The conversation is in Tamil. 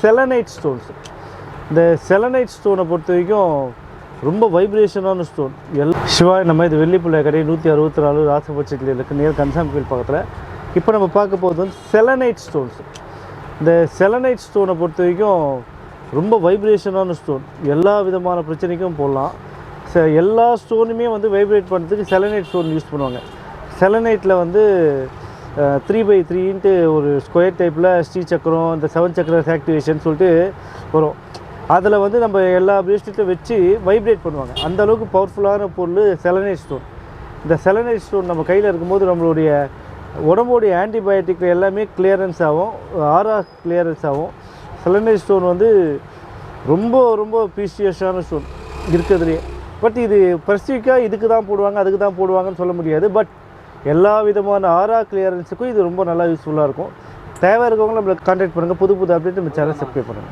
Selenite stones. இந்த செலனைட் ஸ்டோனை பொறுத்த வரைக்கும் ரொம்ப வைப்ரேஷனான ஸ்டோன். சிவாய் நம்ம இது வெள்ளிப்பிள்ளை கடை 164 ராசபட்சத்தில் இருக்குது, நியர் கன்சாமி கோயில் பக்கத்தில். இப்போ நம்ம பார்க்க போகிறது வந்து செலனைட் ஸ்டோன்ஸ். இந்த செலனைட் ஸ்டோனை பொறுத்த வரைக்கும் ரொம்ப வைப்ரேஷனான ஸ்டோன். எல்லா விதமான பிரச்சனைக்கும் போடலாம். எல்லா ஸ்டோனுமே வந்து வைப்ரேட் பண்ணுறதுக்கு செலனைட் ஸ்டோன் யூஸ் பண்ணுவாங்க. செலனைட்டில் வந்து 3x3 ஒரு ஸ்கொயர் டைப்பில் ஸ்ரீ சக்கரம், இந்த 7 சக்கரம் ஆக்டிவேஷன் சொல்லிட்டு வரும். அதில் வந்து நம்ம எல்லா பிரேஸ்லெட்டும் வச்சு வைப்ரேட் பண்ணுவாங்க. அந்த அளவுக்கு பவர்ஃபுல்லான பொருள் செலனைட் ஸ்டோன். இந்த செலனைட் ஸ்டோன் நம்ம கையில் இருக்கும்போது நம்மளுடைய உடம்புடைய ஆன்டிபயோட்டிக் எல்லாமே கிளியரன்ஸ் ஆகும், ஆரா கிளியரன்ஸ் ஆகும். செலனைட் ஸ்டோன் வந்து ரொம்ப ரொம்ப ப்ரீஷியஸான ஸ்டோன் இருக்கிறதுலையே. பட் இது ஸ்பெசிஃபிக்காக இதுக்கு தான் போடுவாங்க, அதுக்கு தான் போடுவாங்கன்னு சொல்ல முடியாது. பட் எல்லா விதமான ஆரா கிளியரன்ஸுக்கும் இது ரொம்ப நல்லா யூஸ்ஃபுல்லாக இருக்கும். தேவை இருக்கவங்க நம்மளை கான்டாக்ட் பண்ணுங்கள். புது புது அப்டேட் நம்ம சேனல் சப்ஸ்கிரைப் பண்ணுங்கள்.